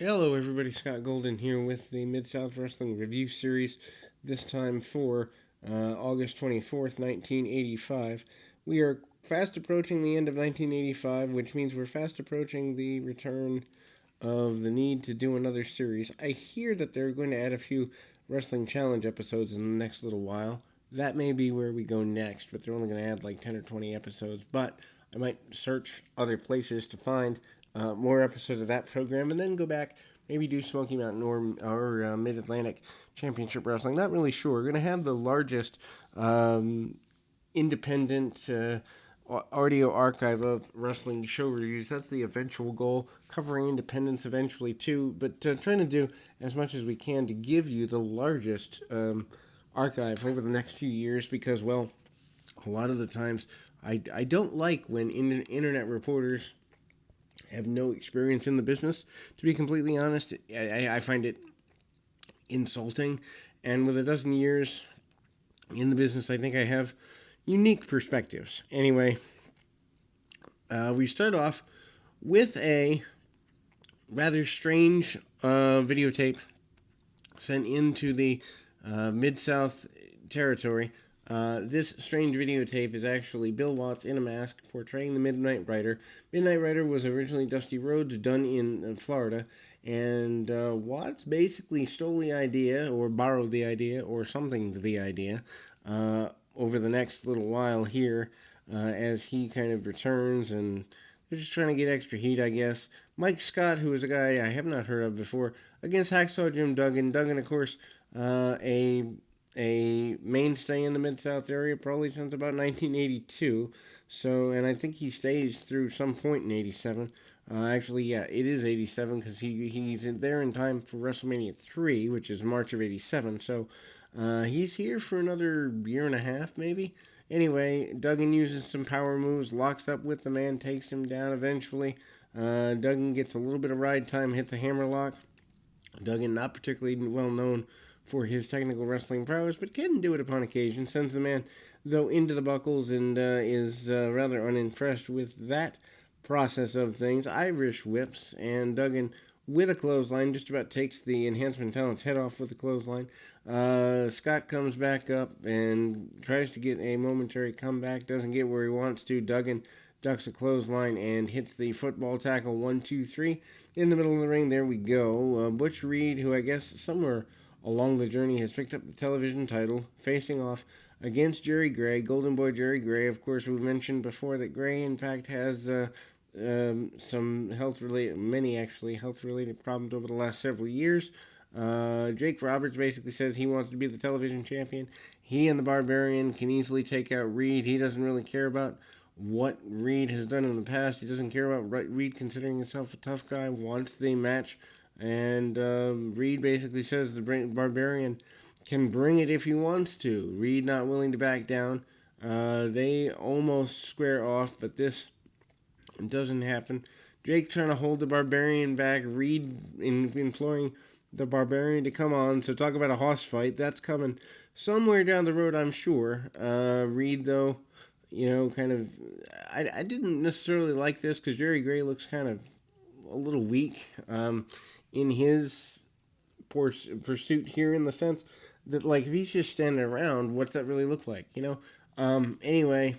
Hello, everybody. Scott Golden here with the Mid-South Wrestling Review Series, this time for August 24th, 1985. We are fast approaching the end of 1985, which means we're fast approaching the return of the need to do another series. I hear that they're going to add a few Wrestling Challenge episodes in the next little while. That may be where we go next, but they're only going to add like 10 or 20 episodes. But I might search other places to find more episodes of that program, and then go back, maybe do Smoky Mountain or Mid Atlantic Championship Wrestling. Not really sure. We're going to have the largest independent audio archive of wrestling show reviews. That's the eventual goal, covering independents eventually too, but trying to do as much as we can to give you the largest archive over the next few years, because, well, a lot of the times I don't like when internet reporters have no experience in the business. To be completely honest, I find it insulting. And with a dozen years in the business, I think I have unique perspectives. Anyway, we start off with a rather strange videotape sent into the Mid-South territory. This strange videotape is actually Bill Watts in a mask portraying the Midnight Rider. Midnight Rider was originally Dusty Rhodes, done in Florida, and Watts basically stole the idea, or borrowed the idea, or something to the idea, over the next little while here, as he kind of returns, and they're just trying to get extra heat, I guess. Mike Scott, who is a guy I have not heard of before, against Hacksaw Jim Duggan. Duggan, of course, a mainstay in the Mid-South area probably since about 1982. So, and I think he stays through some point in 87. Actually, yeah, it is 87 because he's there in time for WrestleMania 3, which is March of 87. So, he's here for another year and a half, maybe. Anyway, Duggan uses some power moves, locks up with the man, takes him down eventually. Duggan gets a little bit of ride time, hits a hammerlock. Duggan, not particularly well known for his technical wrestling prowess, but can do it upon occasion. Sends the man, though, into the buckles, and is rather unimpressed with that process of things. Irish whips, and Duggan, with a clothesline, just about takes the enhancement talent's head off with a clothesline. Scott comes back up and tries to get a momentary comeback, doesn't get where he wants to. Duggan ducks a clothesline and hits the football tackle 1, 2, 3 in the middle of the ring. There we go. Butch Reed, who I guess somewhere along the journey has picked up the television title, facing off against Jerry Gray, Golden Boy Jerry Gray. Of course, we mentioned before that Gray, in fact, has some many health-related problems over the last several years. Jake Roberts basically says he wants to be the television champion. He and the Barbarian can easily take out Reed. He doesn't really care about what Reed has done in the past. He doesn't care about Reed considering himself a tough guy, wants the match. And Reed basically says the Barbarian can bring it if he wants to. Reed not willing to back down. They almost square off, but this doesn't happen. Jake trying to hold the Barbarian back. Reed imploring the Barbarian to come on. So talk about a hoss fight. That's coming somewhere down the road, I'm sure. Reed, though, kind of... I didn't necessarily like this because Jerry Gray looks kind of a little weak in his pursuit here, in the sense that, like, if he's just standing around, what's that really look like, Anyway,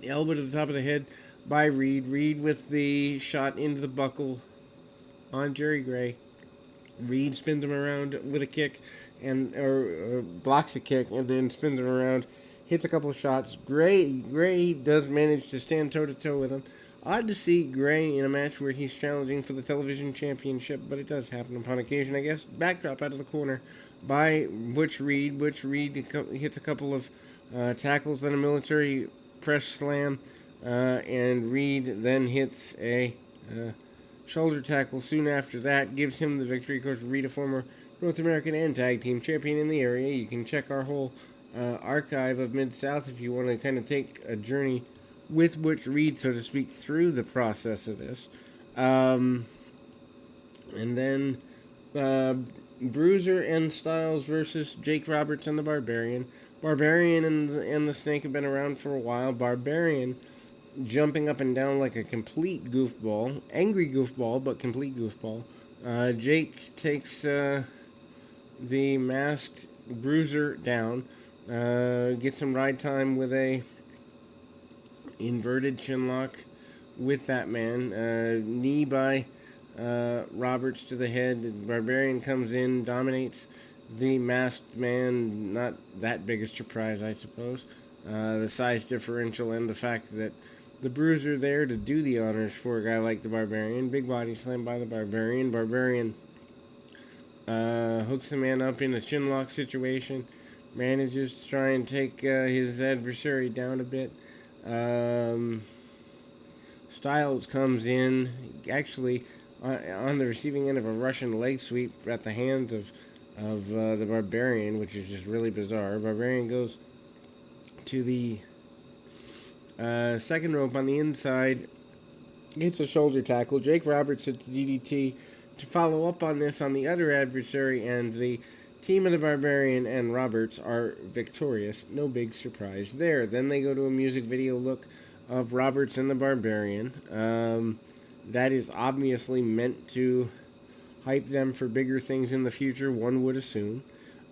elbow to the top of the head by Reed. Reed with the shot into the buckle on Jerry Gray. Reed spins him around with a kick, or blocks a kick, and then spins him around, hits a couple of shots. Gray does manage to stand toe-to-toe with him. Odd to see Gray in a match where he's challenging for the television championship, but it does happen upon occasion, I guess. Backdrop out of the corner by Butch Reed. Butch Reed hits a couple of tackles, then a military press slam, and Reed then hits a shoulder tackle soon after that, gives him the victory. Of course, Reed, a former North American and Tag Team champion in the area. You can check our whole archive of Mid-South if you want to kind of take a journey with Butch Reed, so to speak, through the process of this. And then Bruiser and Styles versus Jake Roberts and the Barbarian. Barbarian and the Snake have been around for a while. Barbarian jumping up and down like a complete goofball, angry goofball, but complete goofball. Jake takes the masked bruiser down, gets some ride time with a inverted chinlock with that man. Knee by Roberts to the head. The Barbarian comes in, dominates the masked man. Not that big a surprise, I suppose. The size differential and the fact that the Bruiser there to do the honors for a guy like the Barbarian. Big body slam by the Barbarian. Barbarian hooks the man up in a chinlock situation. Manages to try and take his adversary down a bit. Um, Styles comes in, actually on the receiving end of a Russian leg sweep at the hands of the Barbarian, which is just really bizarre. Barbarian goes to the second rope on the inside, gets a shoulder tackle. Jake Roberts hits the DDT to follow up on this on the other adversary, and the team of the Barbarian and Roberts are victorious. No big surprise there. Then they go to a music video look of Roberts and the Barbarian. That is obviously meant to hype them for bigger things in the future, one would assume.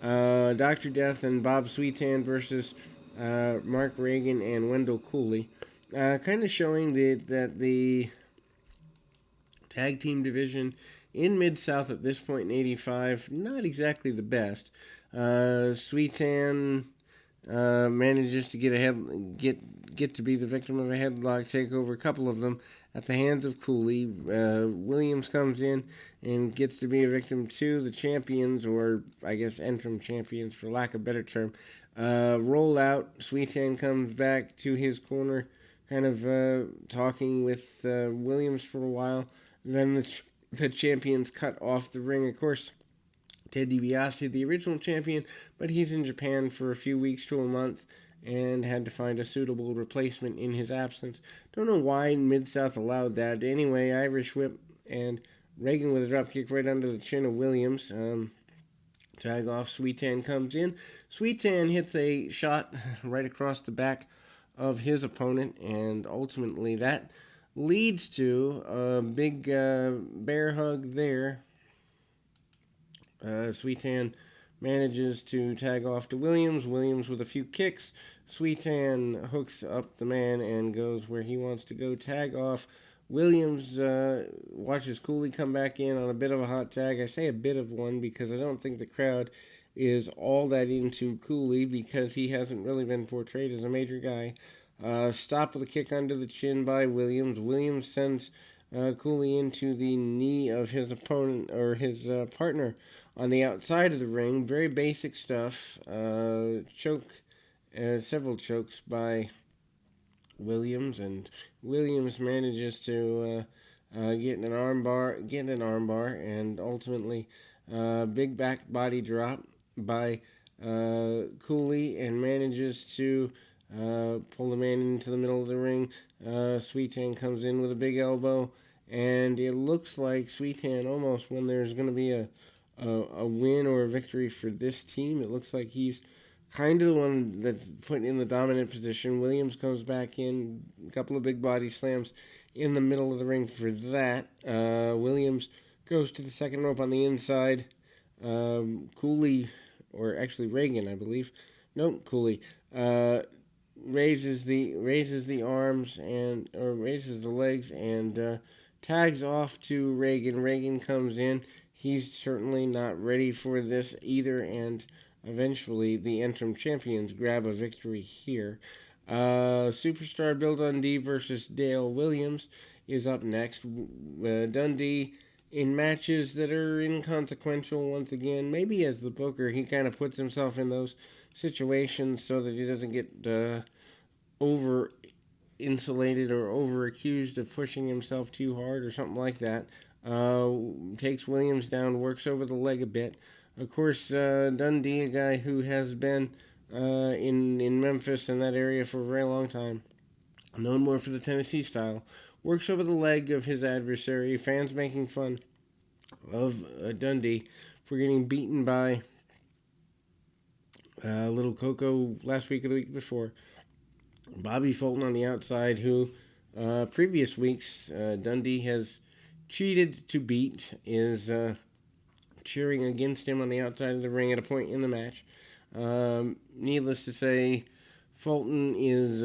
Dr. Death and Bob Sweetan versus Mark Reagan and Wendell Cooley. Kind of showing that the tag team division in Mid-South at this point in 85, not exactly the best. Sweetan manages to get to be the victim of a headlock takeover, a couple of them at the hands of Cooley. Williams comes in and gets to be a victim to the champions, or I guess interim champions for lack of a better term. Roll out. Sweetan comes back to his corner, kind of talking with Williams for a while. Then the champions cut off the ring. Of course, Ted DiBiase, the original champion, but he's in Japan for a few weeks to a month and had to find a suitable replacement in his absence. Don't know why Mid-South allowed that. Anyway, Irish whip and Reagan with a dropkick right under the chin of Williams. Tag off, Sweetan comes in. Sweetan hits a shot right across the back of his opponent, and ultimately that leads to a big bear hug there. Sweetan manages to tag off to Williams. Williams with a few kicks. Sweetan hooks up the man and goes where he wants to go. Tag off. Williams watches Cooley come back in on a bit of a hot tag. I say a bit of one because I don't think the crowd is all that into Cooley because he hasn't really been portrayed as a major guy. Stop with a kick under the chin by Williams. Williams sends Cooley into the knee of his opponent or his partner on the outside of the ring. Very basic stuff. Several chokes by Williams, and Williams manages to get an armbar, and ultimately big back body drop by Cooley, and manages to pull the man into the middle of the ring. Sweetan comes in with a big elbow, and it looks like Sweetan almost, when there's going to be a win or a victory for this team, it looks like he's kind of the one that's put in the dominant position. Williams comes back in, a couple of big body slams in the middle of the ring for that. Williams goes to the second rope on the inside. Cooley, or actually Reagan, I believe. Nope, Cooley. Raises the arms or raises the legs and tags off to Reagan. Reagan comes in. He's certainly not ready for this either, and eventually the interim champions grab a victory here. Superstar Bill Dundee versus Dale Williams is up next. Dundee in matches that are inconsequential once again. Maybe as the booker, he kind of puts himself in those situations so that he doesn't get over insulated or over accused of pushing himself too hard or something like that. Takes Williams down, works over the leg a bit. Of course, Dundee, a guy who has been in Memphis and that area for a very long time, known more for the Tennessee style, works over the leg of his adversary. Fans making fun of Dundee for getting beaten by Little Coco last week or the week before. Bobby Fulton on the outside, who previous weeks, Dundee has cheated to beat, is cheering against him on the outside of the ring at a point in the match. Needless to say, Fulton is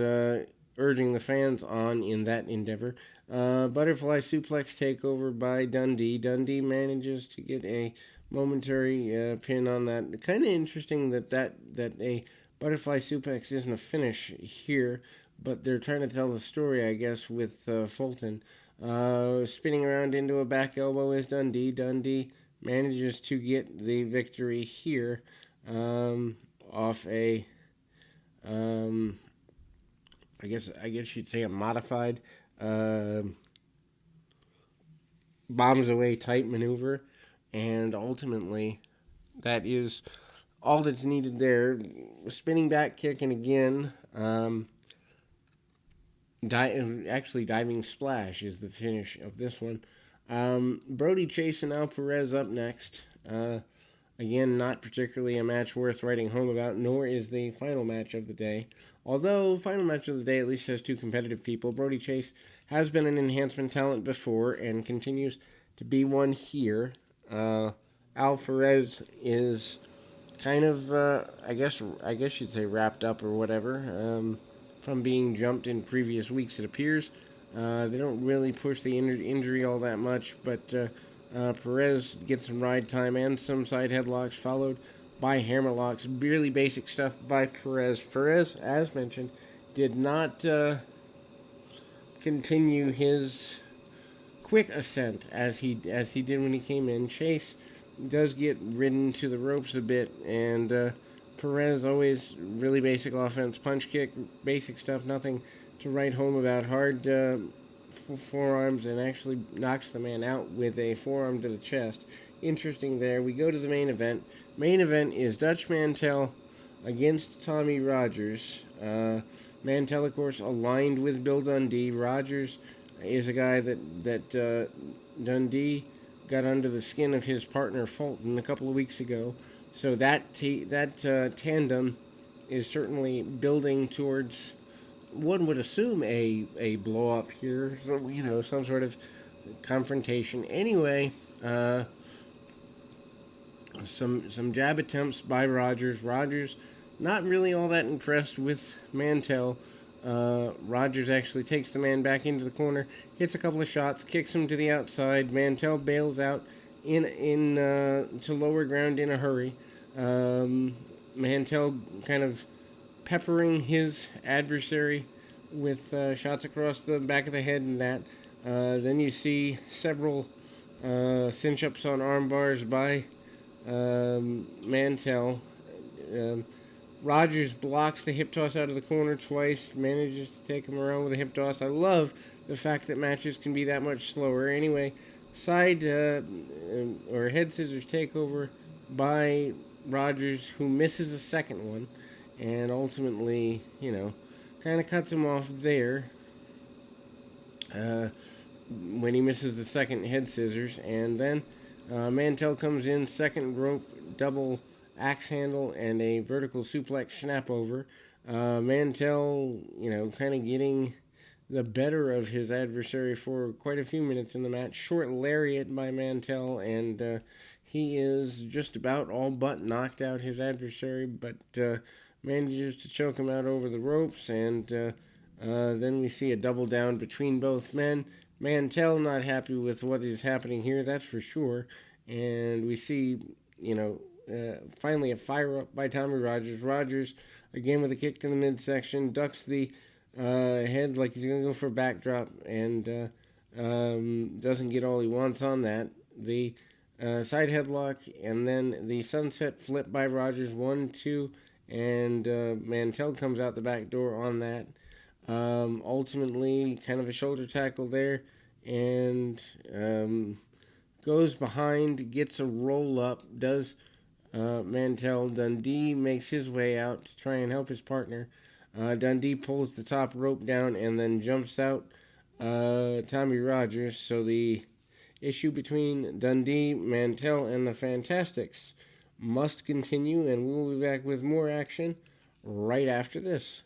urging the fans on in that endeavor. Butterfly suplex takeover by Dundee. Dundee manages to get a momentary pin on that. Kind of interesting that a butterfly suplex isn't a finish here, but they're trying to tell the story, I guess, with Fulton. Spinning around into a back elbow is Dundee. Dundee manages to get the victory here off a I guess you'd say a modified uh, bombs away type maneuver, and ultimately that is all that's needed there. Spinning back kick, and again, actually diving splash is the finish of this one. Brody Chase and Al Perez up next. Again, not particularly a match worth writing home about, nor is the final match of the day. Although, final match of the day at least has two competitive people. Brody Chase has been an enhancement talent before and continues to be one here. Al Perez is kind of, I guess you'd say wrapped up or whatever from being jumped in previous weeks. It appears they don't really push the injury all that much, but Perez gets some ride time and some side headlocks, followed by hammerlocks. Really basic stuff by Perez. Perez, as mentioned, did not continue his quick ascent as he did when he came in. Chase does get ridden to the ropes a bit, and Perez always really basic offense, punch kick, basic stuff, nothing to write home about. Hard forearms, and actually knocks the man out with a forearm to the chest. Interesting there. We go to the main event. Main event is Dutch Mantell against Tommy Rogers. Mantell, of course, aligned with Bill Dundee. Rogers is a guy that Dundee got under the skin of his partner Fulton a couple of weeks ago. So that tandem is certainly building towards, one would assume, a blow up here. So, some sort of confrontation. Anyway, some jab attempts by Rogers. Rogers not really all that impressed with Mantell. Rogers actually takes the man back into the corner, hits a couple of shots, kicks him to the outside. Mantell bails out in to lower ground in a hurry. Mantell kind of peppering his adversary with shots across the back of the head and that. Then you see several cinch-ups on arm bars by Mantell. Rogers blocks the hip toss out of the corner twice, manages to take him around with a hip toss. I love the fact that matches can be that much slower. Anyway, side or head scissors takeover by Rogers, who misses a second one, and ultimately, kind of cuts him off there when he misses the second head scissors. And then Mantell comes in, second rope double axe handle and a vertical suplex snap over. Mantell, kind of getting the better of his adversary for quite a few minutes in the match. Short lariat by Mantell, and he is just about all but knocked out his adversary, but manages to choke him out over the ropes, and then we see a double down between both men. Mantell not happy with what is happening here, that's for sure, and we see, finally a fire up by Tommy Rogers. Rogers, again with a kick to the midsection, ducks the head like he's going to go for a backdrop, and doesn't get all he wants on that. The side headlock, and then the sunset flip by Rogers, 1-2, and Mantell comes out the back door on that. Ultimately, kind of a shoulder tackle there, and goes behind, gets a roll up, does Mantell. Dundee makes his way out to try and help his partner. Dundee pulls the top rope down and then jumps out Tommy Rogers. So the issue between Dundee, Mantell, and the Fantastics must continue, and we'll be back with more action right after this.